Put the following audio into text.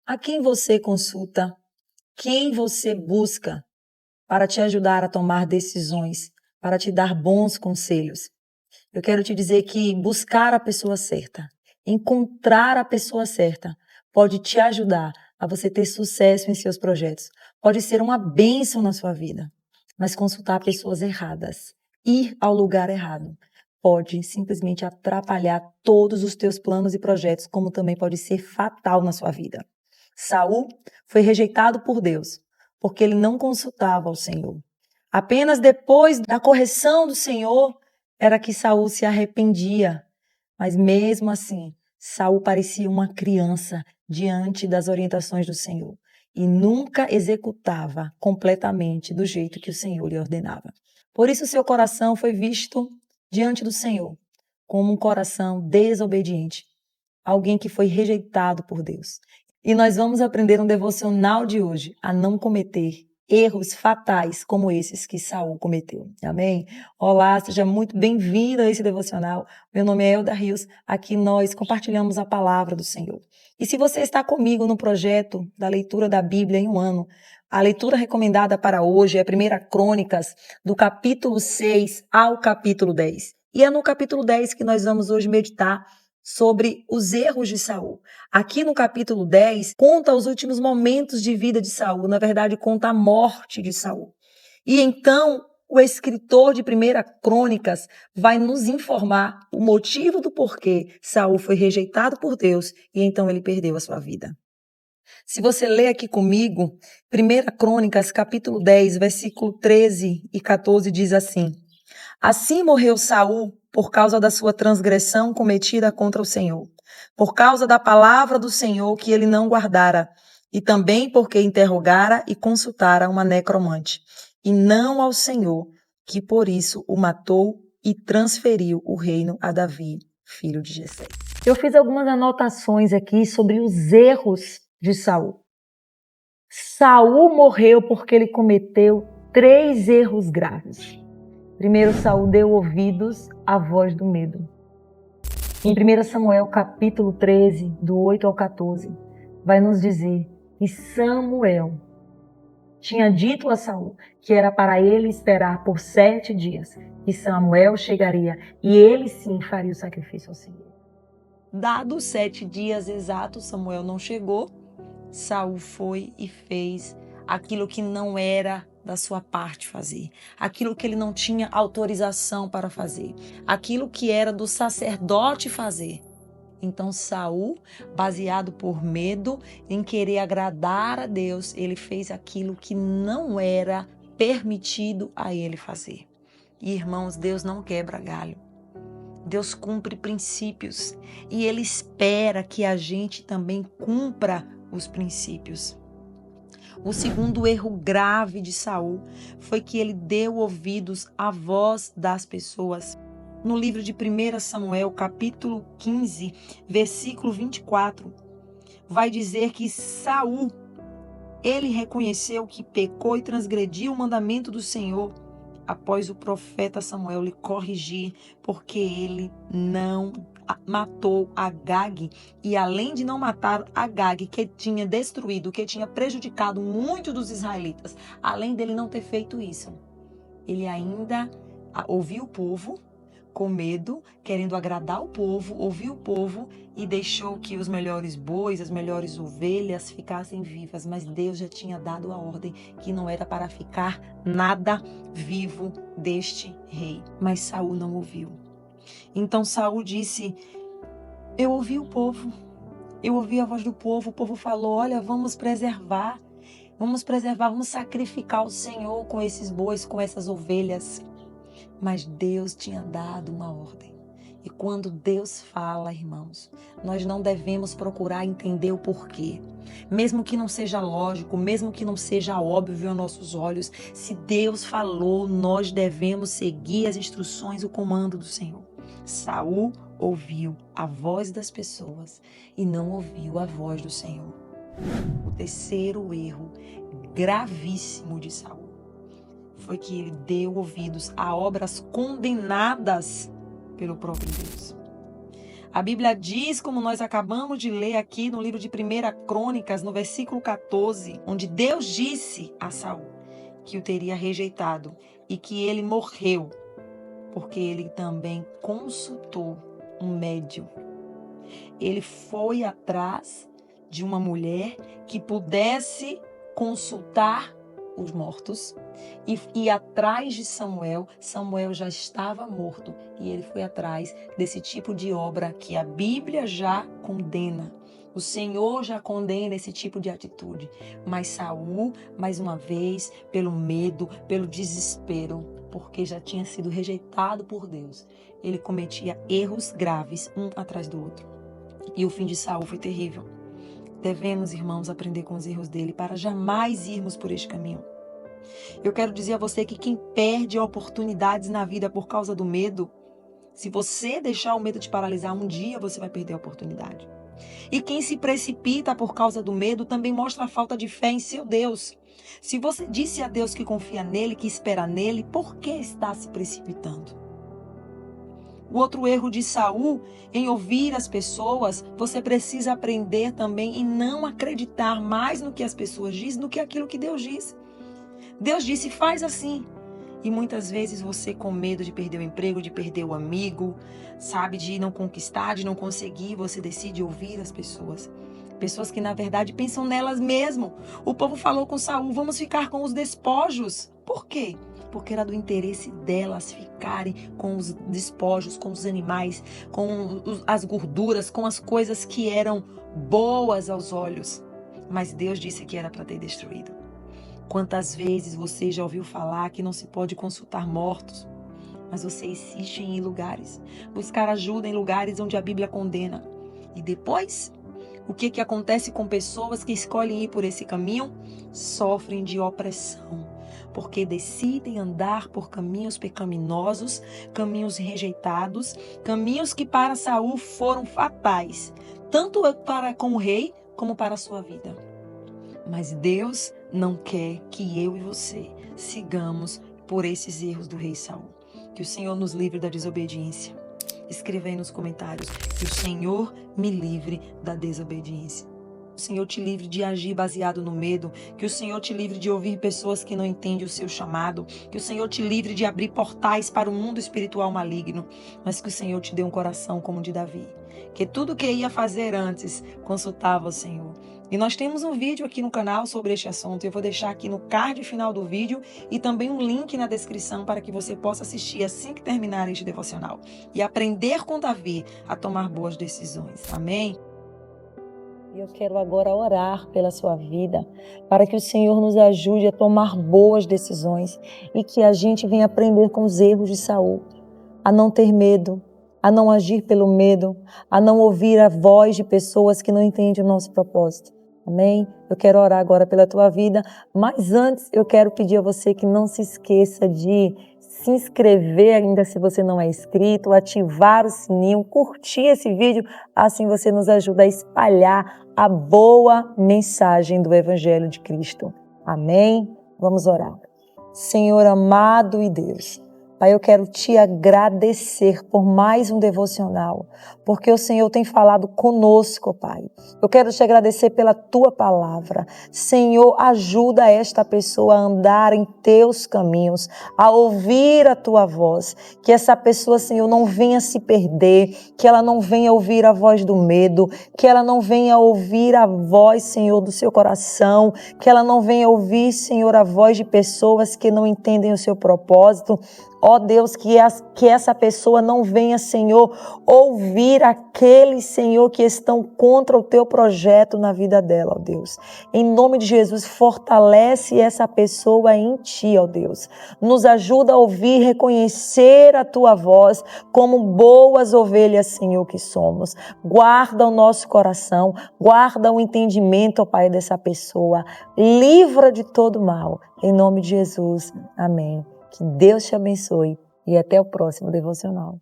A quem você consulta? Quem você busca para te ajudar a tomar decisões, para te dar bons conselhos? Eu quero te dizer que buscar a pessoa certa, encontrar a pessoa certa, pode te ajudar a você ter sucesso em seus projetos. Pode ser uma bênção na sua vida, mas consultar pessoas erradas, ir ao lugar errado, pode simplesmente atrapalhar todos os teus planos e projetos, como também pode ser fatal na sua vida. Saul foi rejeitado por Deus, porque ele não consultava ao Senhor. Apenas depois da correção do Senhor era que Saul se arrependia. Mas mesmo assim, Saul parecia uma criança diante das orientações do Senhor e nunca executava completamente do jeito que o Senhor lhe ordenava. Por isso seu coração foi visto diante do Senhor como um coração desobediente, alguém que foi rejeitado por Deus. E nós vamos aprender no devocional de hoje a não cometer erros fatais como esses que Saul cometeu. Amém? Olá, seja muito bem-vindo a esse devocional. Meu nome é Elda Rios. Aqui nós compartilhamos a palavra do Senhor. E se você está comigo no projeto da leitura da Bíblia em um ano, a leitura recomendada para hoje é 1 Crônicas, do capítulo 6 ao capítulo 10. E é no capítulo 10 que nós vamos hoje meditar sobre os erros de Saul. Aqui no capítulo 10, conta os últimos momentos de vida de Saul, na verdade conta a morte de Saul. E então o escritor de 1 Crônicas vai nos informar o motivo do porquê Saul foi rejeitado por Deus e então ele perdeu a sua vida. Se você ler aqui comigo, 1 Crônicas, capítulo 10, versículo 13 e 14 diz assim: Assim morreu Saul por causa da sua transgressão cometida contra o Senhor, por causa da palavra do Senhor que ele não guardara, e também porque interrogara e consultara uma necromante, e não ao Senhor, que por isso o matou e transferiu o reino a Davi, filho de Jessé. Eu fiz algumas anotações aqui sobre os erros de Saul. Saul morreu porque ele cometeu 3 erros graves. Primeiro, Saul deu ouvidos à voz do medo. Em 1 Samuel, capítulo 13, do 8 ao 14, vai nos dizer que Samuel tinha dito a Saul que era para ele esperar por 7 dias, que Samuel chegaria e ele sim faria o sacrifício ao Senhor. Dados 7 dias exatos, Samuel não chegou. Saul foi e fez aquilo que não era da sua parte fazer, aquilo que ele não tinha autorização para fazer, aquilo que era do sacerdote fazer. Então Saul, baseado por medo, em querer agradar a Deus, ele fez aquilo que não era permitido a ele fazer. E irmãos, Deus não quebra galho. Deus cumpre princípios e Ele espera que a gente também cumpra os princípios. O segundo erro grave de Saul foi que ele deu ouvidos à voz das pessoas. No livro de 1 Samuel, capítulo 15, versículo 24, vai dizer que Saul, ele reconheceu que pecou e transgrediu o mandamento do Senhor após o profeta Samuel lhe corrigir, porque ele não matou Agag, e além de não matar Agag, que tinha destruído, que tinha prejudicado muito dos israelitas, além dele não ter feito isso, ele ainda ouviu o povo com medo, querendo agradar o povo, ouviu o povo e deixou que os melhores bois, as melhores ovelhas ficassem vivas, mas Deus já tinha dado a ordem que não era para ficar nada vivo deste rei, mas Saul não ouviu. Então Saul disse: eu ouvi o povo, eu ouvi a voz do povo, o povo falou: olha, vamos preservar, vamos sacrificar o Senhor com esses bois, com essas ovelhas. Mas Deus tinha dado uma ordem. E quando Deus fala, irmãos, nós não devemos procurar entender o porquê. Mesmo que não seja lógico, mesmo que não seja óbvio aos nossos olhos, se Deus falou, nós devemos seguir as instruções, o comando do Senhor. Saul ouviu a voz das pessoas e não ouviu a voz do Senhor. O terceiro erro gravíssimo de Saul foi que ele deu ouvidos a obras condenadas pelo próprio Deus. A Bíblia diz, como nós acabamos de ler aqui no livro de 1 Crônicas, no versículo 14, onde Deus disse a Saul que o teria rejeitado e que ele morreu, porque ele também consultou um médium. Ele foi atrás de uma mulher que pudesse consultar os mortos e ir atrás de Samuel. Samuel já estava morto e ele foi atrás desse tipo de obra que a Bíblia já condena. O Senhor já condena esse tipo de atitude. Mas Saul, mais uma vez, pelo medo, pelo desespero, porque já tinha sido rejeitado por Deus, ele cometia erros graves, um atrás do outro. E o fim de Saul foi terrível. Devemos, irmãos, aprender com os erros dele para jamais irmos por este caminho. Eu quero dizer a você que quem perde oportunidades na vida por causa do medo, se você deixar o medo te paralisar, um dia você vai perder a oportunidade. E quem se precipita por causa do medo também mostra a falta de fé em seu Deus. Se você disse a Deus que confia nele, que espera nele, por que está se precipitando? O outro erro de Saul, em ouvir as pessoas, você precisa aprender também em não acreditar mais no que as pessoas dizem do que aquilo que Deus diz. Deus disse, faz assim. E muitas vezes você, com medo de perder o emprego, de perder o amigo, sabe, de não conquistar, de não conseguir, você decide ouvir as pessoas. Pessoas que, na verdade, pensam nelas mesmo. O povo falou com Saul, vamos ficar com os despojos. Por quê? Porque era do interesse delas ficarem com os despojos, com os animais, com as gorduras, com as coisas que eram boas aos olhos. Mas Deus disse que era para ter destruído. Quantas vezes você já ouviu falar que não se pode consultar mortos, mas você insiste em ir em lugares, buscar ajuda em lugares onde a Bíblia condena. E depois, o que acontece com pessoas que escolhem ir por esse caminho? Sofrem de opressão, porque decidem andar por caminhos pecaminosos, caminhos rejeitados, caminhos que para Saul foram fatais, tanto para com o rei como para a sua vida. Mas Deus não quer que eu e você sigamos por esses erros do rei Saul. Que o Senhor nos livre da desobediência. Escreva aí nos comentários. Que o Senhor me livre da desobediência. Que o Senhor te livre de agir baseado no medo. Que o Senhor te livre de ouvir pessoas que não entendem o seu chamado. Que o Senhor te livre de abrir portais para o mundo espiritual maligno. Mas que o Senhor te dê um coração como o de Davi. Que tudo que ia fazer antes, consultava o Senhor. E nós temos um vídeo aqui no canal sobre este assunto. Eu vou deixar aqui no card final do vídeo e também um link na descrição para que você possa assistir assim que terminar este devocional. E aprender com Davi a tomar boas decisões. Amém? Eu quero agora orar pela sua vida, para que o Senhor nos ajude a tomar boas decisões e que a gente venha aprender com os erros de Saul, a não ter medo, a não agir pelo medo, a não ouvir a voz de pessoas que não entendem o nosso propósito. Amém? Eu quero orar agora pela tua vida, mas antes eu quero pedir a você que não se esqueça de se inscrever ainda se você não é inscrito, ativar o sininho, curtir esse vídeo, assim você nos ajuda a espalhar a boa mensagem do Evangelho de Cristo. Amém? Vamos orar. Senhor amado e Deus, Pai, eu quero te agradecer por mais um devocional, porque o Senhor tem falado conosco, Pai. Eu quero te agradecer pela tua palavra. Senhor, ajuda esta pessoa a andar em teus caminhos, a ouvir a tua voz. Que essa pessoa, Senhor, não venha se perder, que ela não venha ouvir a voz do medo, que ela não venha ouvir a voz, Senhor, do seu coração, que ela não venha ouvir, Senhor, a voz de pessoas que não entendem o seu propósito. Ó Deus, que essa pessoa não venha, Senhor, ouvir aqueles, Senhor, que estão contra o teu projeto na vida dela, ó Deus. Em nome de Jesus, fortalece essa pessoa em ti, ó Deus. Nos ajuda a ouvir, reconhecer a tua voz como boas ovelhas, Senhor, que somos. Guarda o nosso coração, guarda o entendimento, ó Pai, dessa pessoa. Livra de todo mal. Em nome de Jesus. Amém. Que Deus te abençoe e até o próximo devocional.